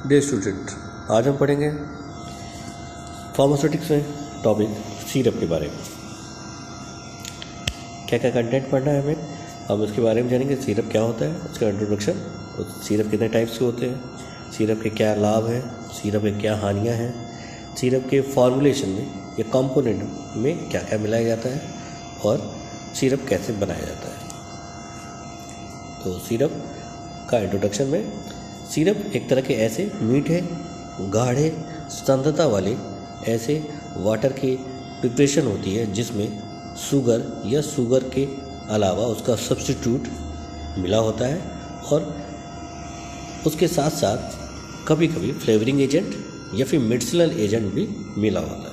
Day student, आज हम पढ़ेंगे फार्मास्यूटिक्स में टॉपिक सिरप के बारे में। क्या क्या कंटेंट पढ़ना है हमें, हम इसके बारे में जानेंगे। सिरप क्या होता है, उसका इंट्रोडक्शन, सिरप कितने टाइप्स के होते हैं, सिरप के क्या लाभ हैं, सिरप के क्या हानियाँ हैं, सिरप के फॉर्मुलेशन में या कंपोनेंट में क्या क्या मिलाया जाता है और सिरप कैसे बनाया जाता है। तो सिरप का इंट्रोडक्शन में, सिरप एक तरह के ऐसे मीठे गाढ़े सांद्रता वाले ऐसे वाटर की प्रिपरेशन होती है जिसमें शुगर या शुगर के अलावा उसका सब्स्टिट्यूट मिला होता है और उसके साथ साथ कभी कभी फ्लेवरिंग एजेंट या फिर मेडिसिनल एजेंट भी मिला होता है।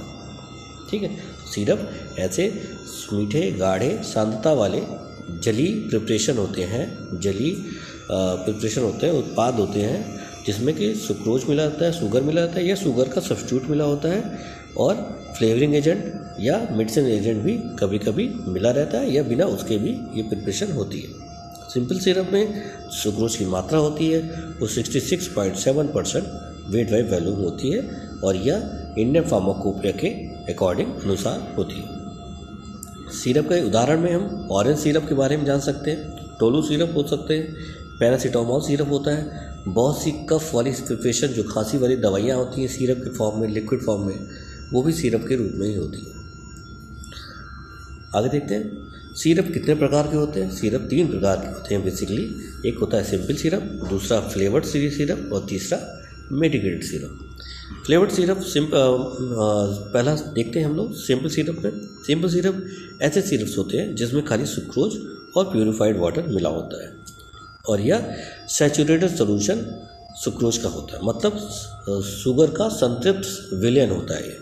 ठीक है, सिरप ऐसे मीठे गाढ़े सांद्रता वाले जली प्रिपरेशन होते हैं, उत्पाद होते हैं जिसमें कि सुक्रोज मिला होता है, शुगर मिला होता है या शुगर का सब्स्टिट्यूट मिला होता है और फ्लेवरिंग एजेंट या मेडिसिन एजेंट भी कभी कभी मिला रहता है या बिना उसके भी ये प्रिपरेशन होती है। सिंपल सिरप में सुक्रोज की मात्रा होती है वो 66.7% वेट बाई वॉल्यूम होती है और यह इंडियन फार्माकोपिया के अकॉर्डिंग अनुसार होती है। सिरप के उदाहरण में हम ऑरेंज सिरप के बारे में जान सकते हैं, टोलू सिरप हो सकते हैं, पैरासीटामोल सिरप होता है, बहुत सी कफ वाली प्रिपरेशन जो खांसी वाली दवाइयाँ होती हैं सिरप के फॉर्म में, लिक्विड फॉर्म में, वो भी सिरप के रूप में ही होती है। आगे देखते हैं सिरप कितने प्रकार के होते हैं। सिरप 3 प्रकार के होते हैं बेसिकली, एक होता है सिंपल सिरप, दूसरा फ्लेवर्ड सिरप और तीसरा मेडिकेटेड सिरप। फ्लेवर्ड सिरप पहला देखते हैं हम लोग सिंपल सिरप में। सिंपल सिरप ऐसे सिरप्स होते हैं जिसमें खाली सुक्रोज और प्यूरिफाइड वाटर मिला होता है और यह सैचुरेटेड सोल्यूशन सुक्रोज का होता है, मतलब शुगर का संतृप्त विलयन होता है।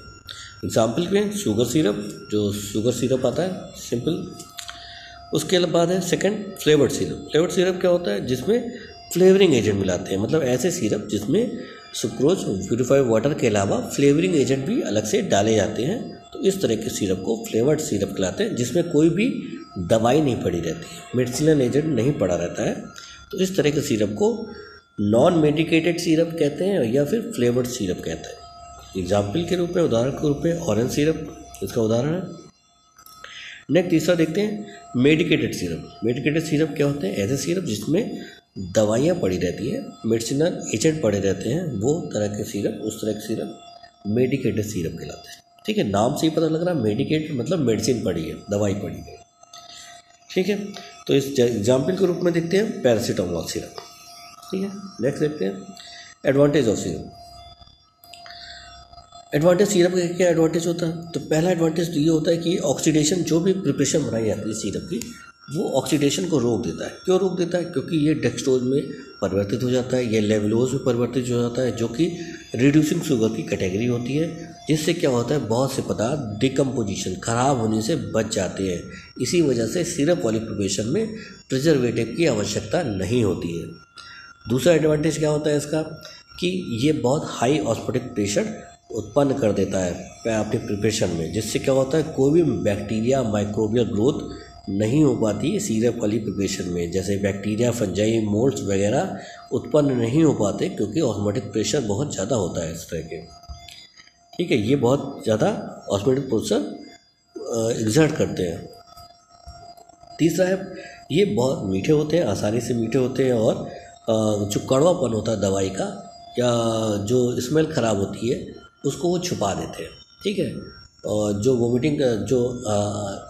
एग्जाम्पल में शुगर सिरप, जो शुगर सिरप आता है सिंपल। उसके बाद है second flavoured syrup. Flavoured syrup क्या होता है, जिसमें फ्लेवरिंग एजेंट मिलाते हैं, मतलब ऐसे सिरप जिसमें सुक्रोज प्यूरिफाइड वाटर के अलावा फ्लेवरिंग एजेंट भी अलग से डाले जाते हैं। तो इस तरह के सिरप को फ्लेवर्ड सिरप कहलाते हैं, जिसमें कोई भी दवाई नहीं पड़ी रहती है, मेडिसिनल एजेंट नहीं पड़ा रहता है। तो इस तरह के सिरप को नॉन मेडिकेटेड सिरप कहते हैं या फिर फ्लेवर्ड सिरप कहते हैं। एग्जाम्पल के रूप में, उदाहरण के रूप में ऑरेंज सिरप इसका उदाहरण है। नेक्स्ट तीसरा देखते हैं मेडिकेटेड सिरप। मेडिकेटेड सिरप क्या होते हैं, ऐसे सिरप जिसमें दवाइयाँ पड़ी रहती हैं, मेडिसिनल एजेंट पड़े रहते हैं, वो तरह के सिरप, उस तरह के सिरप मेडिकेटेड सिरप कहलाते हैं। ठीक है, नाम से ही पता लग रहा है मेडिकेट मतलब मेडिसिन पड़ी है, दवाई पड़ी है। ठीक है, तो इस एग्जाम्पल के रूप में देखते हैं पैरासीटामोल सिरप। ठीक है, नेक्स्ट देखते हैं advantage of syrup. Advantage syrup का क्या एडवांटेज होता है, तो पहला एडवांटेज तो ये होता है कि ऑक्सीडेशन, जो भी प्रिपरेशन बनाई जाती है सिरप की, वो ऑक्सीडेशन को रोक देता है। क्यों रोक देता है, क्योंकि ये डेक्सट्रोज में परिवर्तित हो जाता है, ये लेवलोज में परिवर्तित हो जाता है, जो कि रिड्यूसिंग शुगर की कैटेगरी होती है, जिससे क्या होता है बहुत से पदार्थ डिकम्पोजिशन, खराब होने से बच जाते हैं। इसी वजह से सिरप वाली प्रिपरेशन में प्रिजर्वेटिव की आवश्यकता नहीं होती है। दूसरा एडवांटेज क्या होता है इसका, कि ये बहुत हाई ऑस्मोटिक प्रेशर उत्पन्न कर देता है अपनी प्रिपरेशन में, जिससे क्या होता है कोई भी बैक्टीरिया माइक्रोबियल ग्रोथ नहीं हो पाती है सिरप वाली प्रिपरेशन में। जैसे बैक्टीरिया, फंजाई, मोल्ड्स वगैरह उत्पन्न नहीं हो पाते क्योंकि ऑस्मोटिक प्रेशर बहुत ज़्यादा होता है इस तरह के। ठीक है, ये बहुत ज़्यादा ऑस्मोटिक प्रेशर एग्जर्ट करते हैं। तीसरा है ये बहुत मीठे होते हैं, आसानी से मीठे होते हैं और जो कड़वापन होता है दवाई का या जो स्मेल ख़राब होती है उसको वो छुपा देते हैं। ठीक है, और जो वोमिटिंग, जो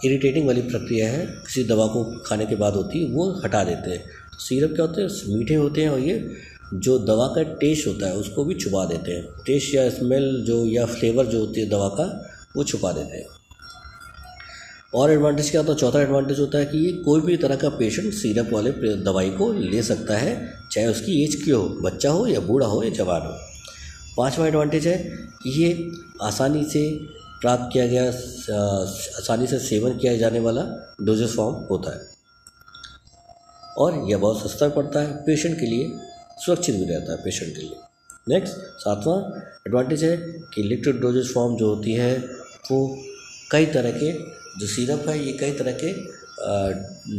इरिटेटिंग वाली प्रक्रिया है किसी दवा को खाने के बाद होती है, वो हटा देते हैं। तो सिरप क्या होते हैं, मीठे होते हैं और ये जो दवा का टेस्ट होता है उसको भी छुपा देते हैं, टेस्ट या स्मेल जो या फ्लेवर जो होती है दवा का, वो छुपा देते हैं। और एडवांटेज क्या होता है, चौथा एडवांटेज होता है कि ये कोई भी तरह का पेशेंट सिरप वाले दवाई को ले सकता है, चाहे उसकी एज की हो, बच्चा हो या बूढ़ा हो या जवान हो। पांचवा एडवांटेज है ये आसानी से प्राप्त किया गया, आसानी से सेवन किया जाने वाला डोजेस फॉर्म होता है और यह बहुत सस्ता पड़ता है, पेशेंट के लिए सुरक्षित भी रहता है पेशेंट के लिए। नेक्स्ट सातवां एडवांटेज है कि लिक्विड डोजेस फॉर्म जो होती है वो कई तरह के, जो सिरप है ये कई तरह के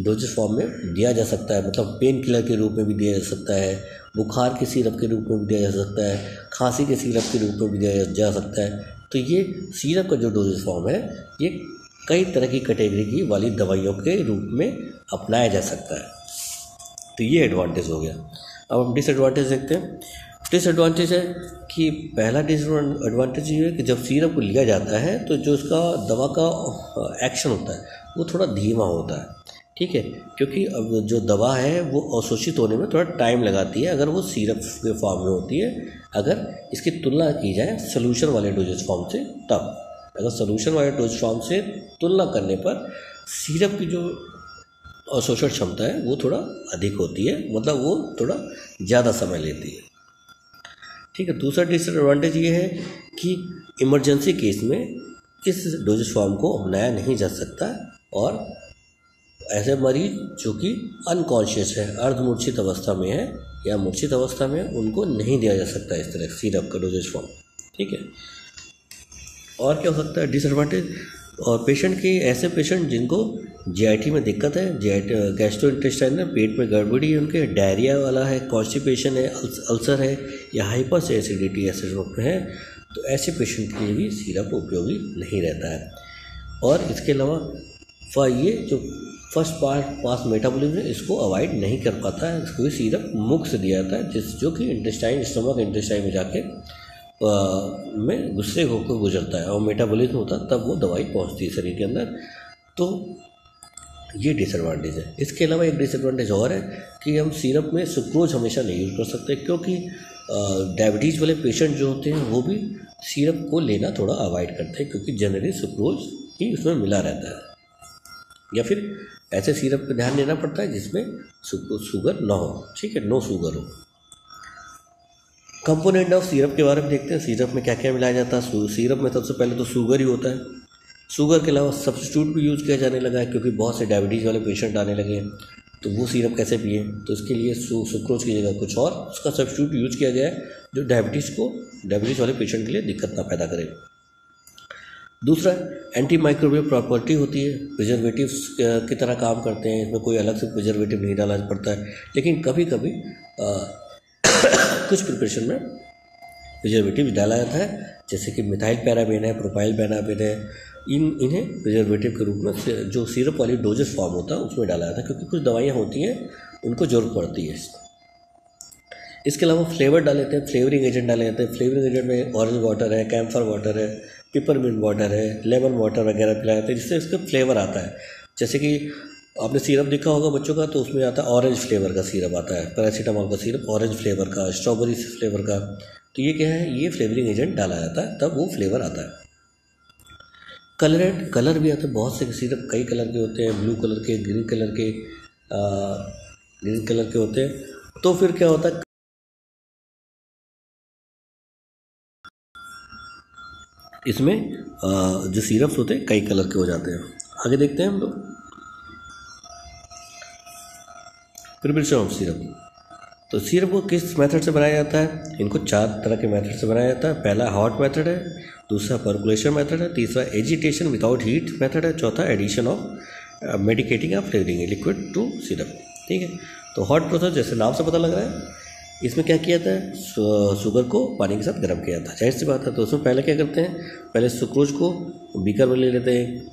डोजेस फॉर्म में दिया जा सकता है, मतलब पेन किलर के रूप में भी दिया जा सकता है बुखार के सिरप के रूप में भी दिया जा सकता है, खांसी के सिरप के रूप में भी दिया जा सकता है। तो ये सिरप का जो डोजेज फॉर्म है ये कई तरह की कैटेगरी की वाली दवाइयों के रूप में अपनाया जा सकता है। तो ये एडवांटेज हो गया। अब हम डिसएडवांटेज देखते हैं। डिसएडवांटेज है कि पहला डिसएडवांटेज ये है कि जब सिरप को लिया जाता है तो जो उसका दवा का एक्शन होता है वो थोड़ा धीमा होता है, ठीक है, क्योंकि अब जो दवा है वो अवशोषित होने में थोड़ा टाइम लगाती है अगर वो सिरप के फॉर्म में होती है। अगर इसकी तुलना की जाए सोल्यूशन वाले डोजेज फॉर्म से, तब अगर सोल्यूशन वाले डोज फॉर्म से तुलना करने पर सिरप की जो अवशोषण क्षमता है वो थोड़ा अधिक होती है, मतलब वो थोड़ा ज़्यादा समय लेती है, ठीक है। दूसरा डिसएडवांटेज ये है कि इमरजेंसी केस में इस डोजेज फॉर्म को अपनाया नहीं जा सकता और ऐसे मरीज जो कि अनकॉन्शियस है, अर्धमूर्छित अवस्था में है या मूर्छित अवस्था में, उनको नहीं दिया जा सकता इस तरह सिरप का डोजेज फॉर्म, ठीक है। और क्या हो सकता है डिसएडवांटेज, और पेशेंट की ऐसे पेशेंट जिनको जीआईटी में दिक्कत है, गैस्ट्रो इंटेस्टाइनल पेट में गड़बड़ी है, उनके डायरिया वाला है, कॉन्स्टिपेशन है, अल्सर है या हाइपर से एसिडिटी ऐसे रूप में है, तो ऐसे पेशेंट के लिए भी सिरप उपयोगी नहीं रहता है। और इसके अलावा ये जो फर्स्ट पास मेटाबॉलिज्म है इसको अवॉइड नहीं कर पाता है, क्योंकि सिरप मुख से दिया जाता है जो कि इंटेस्टाइन, स्टमक इंटेस्टाइन में जाके में गुस्से होकर गुजरता है और मेटाबॉलिज्म होता है, तब वो दवाई पहुंचती है शरीर के अंदर। तो ये डिसएडवांटेज है। इसके अलावा एक डिसएडवांटेज और है कि हम सिरप में सुक्रोज हमेशा नहीं यूज़ कर सकते, क्योंकि डायबिटीज़ वाले पेशेंट जो होते हैं वो भी सिरप को लेना थोड़ा अवॉइड करते हैं, क्योंकि जनरली सुक्रोज ही उसमें मिला रहता है, या फिर ऐसे सिरप पर ध्यान देना पड़ता है जिसमें शुगर ना हो, ठीक है, नो शुगर हो। कंपोनेंट ऑफ सिरप के बारे में देखते हैं। सिरप में क्या क्या मिलाया जाता है। सिरप में सबसे पहले तो शुगर ही होता है। शुगर के अलावा सब्स्टिट्यूट भी यूज़ किया जाने लगा है, क्योंकि बहुत से डायबिटीज़ वाले पेशेंट आने लगे हैं, तो वो सिरप कैसे पिए, तो इसके लिए सुक्रोज की जगह कुछ और उसका सब्स्टिट्यूट यूज़ किया गया है जो डायबिटीज़ वाले पेशेंट के लिए दिक्कत ना पैदा करे। दूसरा, एंटी माइक्रोबियल प्रॉपर्टी होती है, प्रिजर्वेटिव्स की तरह काम करते हैं, इसमें कोई अलग से प्रिजर्वेटिव नहीं डालना पड़ता है, लेकिन कभी कभी कुछ प्रिपरेशन में प्रिजर्वेटिव डाला जाता है, जैसे कि मिथाइल पैराबेन है, प्रोपाइल पैराबेन है, इन्हें प्रिजर्वेटिव के रूप में जो सिरप वाली डोजेस फॉर्म होता है उसमें डाला जाता है, क्योंकि कुछ दवाइयाँ होती हैं उनको ज़रूरत पड़ती है। इसके अलावा फ्लेवर डाले जाते हैं, फ्लेवरिंग एजेंट डाले जाते हैं। फ्लेवरिंग एजेंट में ऑरेंज वाटर है, कैम्फर वाटर है, पिपरमिंट वाटर है, लेमन वाटर वगैरह पिलाए जाते हैं, जिससे इसका फ्लेवर आता है। जैसे कि आपने सिरप देखा होगा बच्चों का, तो उसमें आता है ऑरेंज फ्लेवर का सिरप आता है, पैरासीटामोल का सिरप ऑरेंज फ्लेवर का, स्ट्रॉबेरी फ्लेवर का, तो ये क्या है, ये फ्लेवरिंग एजेंट डाला जाता है, तब वो फ्लेवर आता है। कलर भी आते हैं, बहुत से सिरप कई कलर के होते हैं, ब्लू कलर के, ग्रीन कलर के होते हैं। तो फिर क्या होता है, इसमें जो सिरप्स होते हैं कई कलर के हो जाते हैं। आगे देखते हैं हम लोग प्रिपरेशन ऑफ सिरप। तो सिरप को किस मेथड से बनाया जाता है, इनको 4 तरह के मेथड से बनाया जाता है। पहला हॉट मेथड है, दूसरा पर्कुलेशन मेथड है, तीसरा एजिटेशन विदाउट हीट मेथड है, चौथा एडिशन ऑफ मेडिकेटिंग या फ्लेवरिंग लिक्विड टू सिरप, ठीक है। तो हॉट प्रोसेस जैसे नाम से पता लग रहा है, इसमें क्या किया जाता है, शुगर को पानी के साथ गर्म किया जाता है, जाहिर सी बात है। तो उसमें पहले क्या करते हैं, पहले सुक्रोज को बीकर में ले लेते हैं,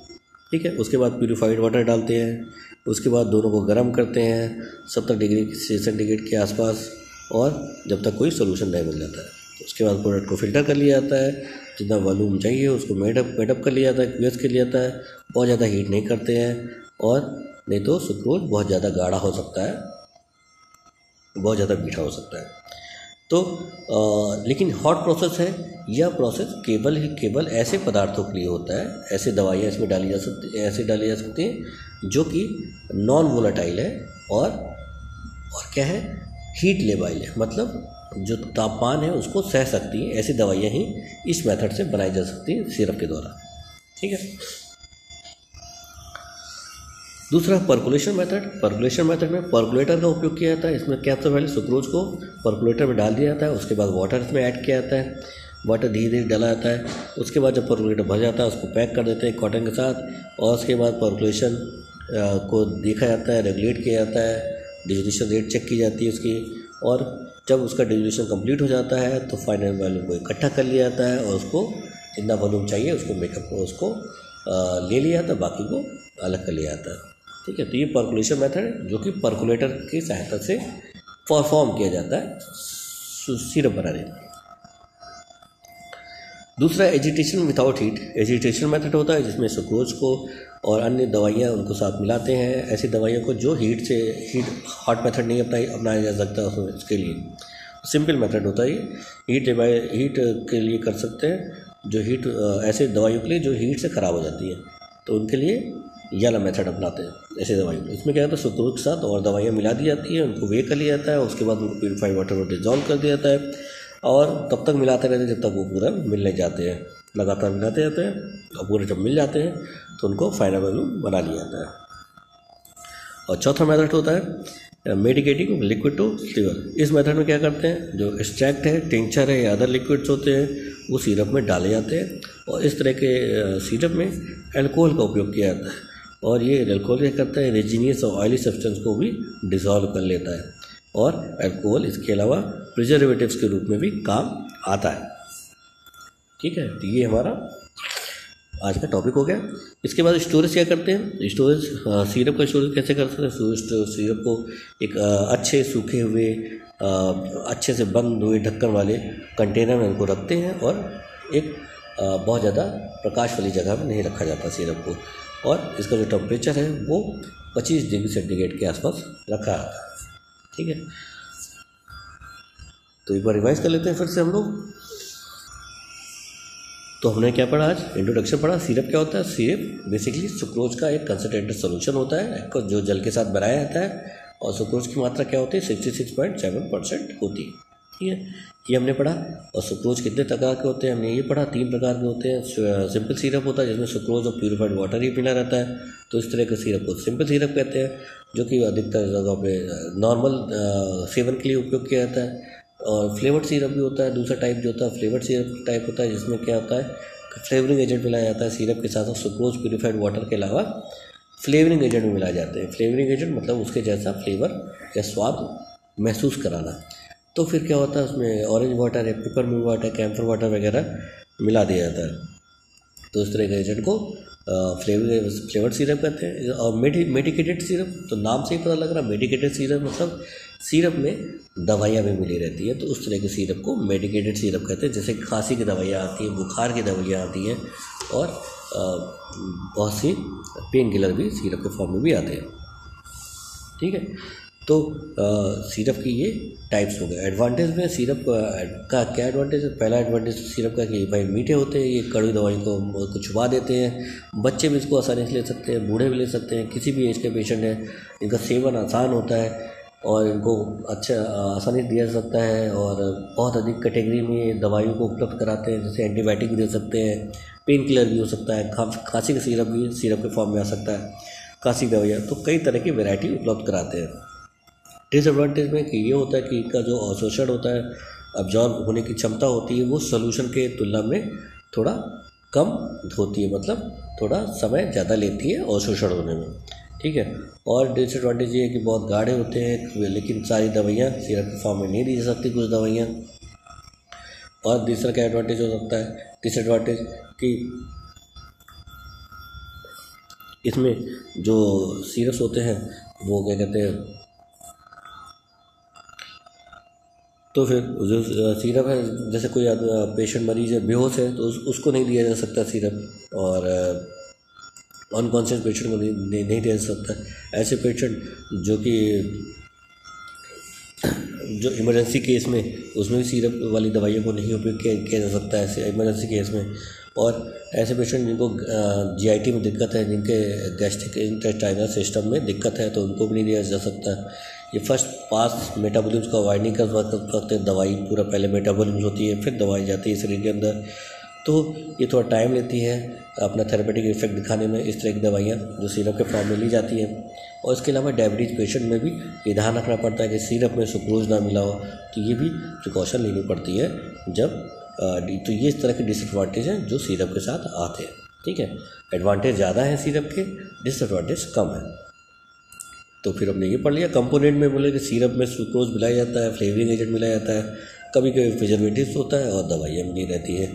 ठीक है, उसके बाद प्यूरिफाइड वाटर डालते हैं, उसके बाद दोनों को गर्म करते हैं 70 डिग्री सेंटीग्रेड के आसपास, और जब तक कोई सोल्यूशन नहीं मिल जाता है, उसके बाद प्रोडक्ट को फिल्टर कर लिया जाता है, जितना वॉल्यूम चाहिए उसको मेडअप कर लिया जाता है, क्यूएस कर लिया जाता है। बहुत ज़्यादा हीट नहीं करते हैं, और नहीं तो सुक्रोज बहुत ज़्यादा गाढ़ा हो सकता है, बहुत ज़्यादा मीठा हो सकता है। तो लेकिन हॉट प्रोसेस है, यह प्रोसेस केवल ऐसे पदार्थों के लिए होता है, ऐसे दवाइयाँ इसमें डाली जा सकती हैं जो कि नॉन वोलेटाइल है और क्या है, हीट लेबाइल है, मतलब जो तापमान है उसको सह सकती हैं। ऐसी दवाइयाँ ही इस मेथड से बनाई जा सकती हैं सिरप के द्वारा, ठीक है। दूसरा पर्कुलेशन मेथड में पर्कुलेटर का उपयोग किया जाता है। इसमें क्या, सबसे पहले सुक्रोज को पर्कुलेटर में डाल दिया जाता है, उसके बाद वाटर इसमें ऐड किया जाता है, वाटर धीरे धीरे डाला जाता है। उसके बाद जब पर्कुलेटर भर जाता है उसको पैक कर देते हैं कॉटन के साथ, और उसके बाद पर्कुलेशन को देखा जाता है, रेगुलेट किया जाता है, डिस्टिलेशन रेट चेक की जाती है उसकी, और जब उसका डिल्यूशन कंप्लीट हो जाता है तो फाइनल वॉल्यूम को इकट्ठा कर लिया जाता है और उसको जितना वॉल्यूम चाहिए उसको मेकअप उसको ले लिया जाता है, बाकी को अलग कर लिया जाता है। ठीक है, तो ये पर्कुलेशन मेथड है जो कि पर्कुलेटर की सहायता से परफॉर्म किया जाता है सिरप बनाने में। दूसरा agitation without heat. Agitation method होता है जिसमें सुक्रोज को और अन्य दवाइयाँ उनको साथ मिलाते हैं, ऐसी दवाइयों को जो हॉट मेथड नहीं अपनाया जा सकता उसके लिए सिंपल मेथड होता है। ये हीट के लिए कर सकते हैं, जो हीट ऐसे दवाइयों के लिए जो हीट से ख़राब हो जाती है तो उनके लिए ये वाला मेथड अपनाते हैं ऐसे दवाइयों में। इसमें क्या होता है, सुक्रोज के साथ और दवाइयाँ मिला दी जाती हैं, उनको वे कर लिया जाता है, उसके बाद उनको प्यूरीफाइड वाटर में डिजॉल्व कर दिया जाता है और तब तक मिलाते रहते हैं जब तक वो पूरा मिलने जाते हैं, लगातार मिलाते जाते हैं और पूरे जब मिल जाते हैं तो उनको फाइनल वॉल्यूम बना लिया जाता है। और चौथा मेथड होता है मेडिकेटिंग लिक्विड टू फ्लेवर। इस मेथड में क्या करते हैं, जो एक्सट्रैक्ट है, टिंचर है या अदर लिक्विड्स होते हैं वो सिरप में डाले जाते हैं और इस तरह के सिरप में अल्कोहल का उपयोग किया जाता है और ये अल्कोहल क्या करता है, रेजिनियस और ऑयली सब्सटेंस को भी डिसॉल्व कर लेता है और अल्कोहल इसके अलावा प्रिजर्वेटिव्स के रूप में भी काम आता है। ठीक है, तो ये हमारा आज का टॉपिक हो गया। इसके बाद स्टोरेज क्या करते हैं, स्टोरेज सिरप का स्टोरेज कैसे कर सकते हैं। सिरप को एक अच्छे सूखे हुए अच्छे से बंद हुए ढक्कन वाले कंटेनर में उनको रखते हैं और एक बहुत ज़्यादा प्रकाश वाली जगह में नहीं रखा जाता सिरप को, और इसका जो टेम्परेचर है वो 25 डिग्री सेंटीग्रेड के आसपास रखा जाता है। ठीक है, तो एक बार रिवाइज कर लेते हैं फिर से हम लोग। तो हमने क्या पढ़ा आज, इंट्रोडक्शन पढ़ा। सिरप क्या होता है, सिरप बेसिकली सुक्रोज का एक कंसंट्रेटेड सोल्यूशन होता है जो जल के साथ बनाया जाता है और सुक्रोज की मात्रा क्या होती है 66.7% होती है। ठीक है, ये हमने पढ़ा। और सुक्रोज कितने प्रकार के होते हैं हमने ये पढ़ा, 3 प्रकार के होते हैं। सिंपल सिरप होता है जिसमें सुक्रोज और प्यूरिफाइड वाटर ही मिला रहता है, तो इस तरह के सिरप को सिंपल सिरप कहते हैं, जो कि अधिकतर जगह पे नॉर्मल सेवन के लिए उपयोग किया जाता है। और फ्लेवर्ड सिरप भी होता है, दूसरा टाइप जो होता है फ्लेवर्ड सिरप टाइप होता है, जिसमें क्या होता है फ्लेवरिंग एजेंट मिलाया जाता है सिरप के साथ, सुक्रोज प्यूरिफाइड वाटर के अलावा फ्लेवरिंग एजेंट भी मिलाए जाते हैं। फ्लेवरिंग एजेंट मतलब उसके जैसा फ्लेवर या स्वाद महसूस कराना। तो फिर क्या होता है उसमें ऑरेंज वाटर है, पेपरमिंट वाटर, कैम्फर वाटर वगैरह मिला दिया जाता है। तो इस तरह के एजेंट को फ्लेवर्ड सिरप कहते हैं। और मेडिकेटेड सिरप, तो नाम से ही पता लग रहा है मेडिकेटेड सिरप मतलब सिरप में दवाइयाँ भी मिली रहती हैं, तो उस तरह के सिरप को मेडिकेटेड सिरप कहते हैं। जैसे खांसी की दवाइयाँ आती हैं, बुखार की दवाइयाँ आती हैं और बहुत सी पेन किलर भी सिरप के फॉर्म में भी आते हैं। ठीक है, तो सिरप की ये टाइप्स हो गए। एडवांटेज में सिरप का क्या एडवांटेज है, पहला एडवांटेज सिरप का कि भाई मीठे होते हैं, ये कड़वी दवाई को छुपा देते हैं, बच्चे भी इसको आसानी से ले सकते हैं, बूढ़े भी ले सकते हैं, किसी भी एज के पेशेंट है इनका सेवन आसान होता है और इनको अच्छा आसानी से दिया जा सकता है। और बहुत अधिक कैटेगरी में दवाइयों को उपलब्ध कराते हैं, जैसे एंटीबायोटिक भी दे सकते हैं, पेन किलर भी हो सकता है, खांसी का सिरप भी सिरप के फॉर्म में आ सकता है, खांसी दवाइयाँ, तो कई तरह की वैरायटी उपलब्ध कराते हैं। डिसएडवांटेज में कि ये होता है कि इनका जो अवशोषण होता है, अब्जॉर्ब होने की क्षमता होती है, वो सोल्यूशन के तुलना में थोड़ा कम होती है, मतलब थोड़ा समय ज़्यादा लेती है अवशोषण होने में। ठीक है, और डिसएडवांटेज ये है कि बहुत गाढ़े होते हैं, लेकिन सारी दवाइयाँ सिरप के फॉर्म में नहीं दी जा सकती कुछ दवाइयाँ। और दूसरा क्या एडवांटेज हो सकता है, डिसएडवांटेज कि इसमें जो सिरप्स होते हैं वो क्या कहते हैं, तो फिर जो सिरप है, जैसे कोई पेशेंट मरीज है बेहोश है तो उसको नहीं दिया जा सकता सिरप, और अनकॉन्शियस पेशेंट को नहीं दिया जा सकता। ऐसे पेशेंट जो इमरजेंसी केस में, उसमें भी सिरप वाली दवाइयों को नहीं उपयोग किया जा सकता है ऐसे इमरजेंसी केस में। और ऐसे पेशेंट जिनको जीआईटी में दिक्कत है, जिनके गैस्ट्रिक इंटेस्टाइनल सिस्टम में दिक्कत है, तो उनको भी नहीं दिया जा सकता। ये फर्स्ट पास मेटाबॉलिज्म को अवॉइड नहीं कर सकते, दवाई पूरा पहले मेटाबॉलिज्म होती है फिर दवाई जाती है शरीर के अंदर, तो ये थोड़ा टाइम लेती है अपना थेरेपेटिक इफेक्ट दिखाने में इस तरह की दवाइयाँ जो सिरप के फॉर्म में ली जाती हैं। और इसके अलावा डायबिटीज़ पेशेंट में भी ये ध्यान रखना पड़ता है कि सिरप में सुक्रोज ना मिला हो, तो ये भी प्रिकॉशन लेनी पड़ती है जब तो ये इस तरह के डिसएडवांटेज हैं जो सिरप के साथ आते हैं। ठीक है, एडवांटेज ज़्यादा है सिरप के, डिसएडवांटेज कम है। तो फिर हमने ये पढ़ लिया। कंपोनेंट में बोले कि सिरप में सुक्रोज मिलाया जाता है, फ्लेवरिंग एजेंट मिलाया जाता है, कभी कभी प्रिजर्वेटिव्स होता है और दवाइयाँ मिली रहती है।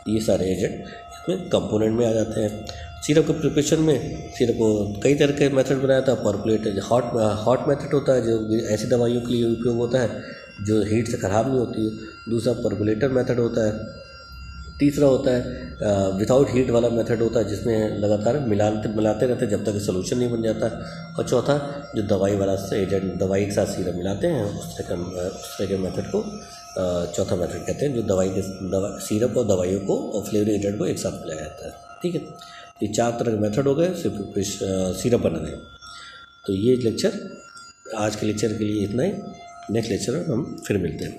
ये सारे एजेंट इसमें कंपोनेंट में आ जाते हैं। सिरप के प्रिपरेशन में सिरप को कई तरह के मेथड बनाया था। परकुलेट हॉट मेथड होता है जो ऐसी दवाइयों के लिए उपयोग होता है जो हीट से ख़राब नहीं होती है। दूसरा परकुलेटर मेथड होता है। तीसरा होता है विदाउट हीट वाला मेथड होता है जिसमें लगातार मिलाते रहते हैं जब तक सोल्यूशन नहीं बन जाता। और चौथा जो दवाई वाला एजेंट दवाई के साथ सिरप मिलाते हैं उस तरह के मेथड को चौथा मेथड कहते हैं, जो सिरप और दवाइयों को और फ्लेवरिंग एजेंट को एक साथ मिलाया जाता है। ठीक है, ये 4 तरह के मेथड हो गए सिरप बनाने। तो ये लेक्चर आज के लेक्चर के लिए इतना ही। नेक्स्ट लेक्चर में हम फिर मिलते हैं।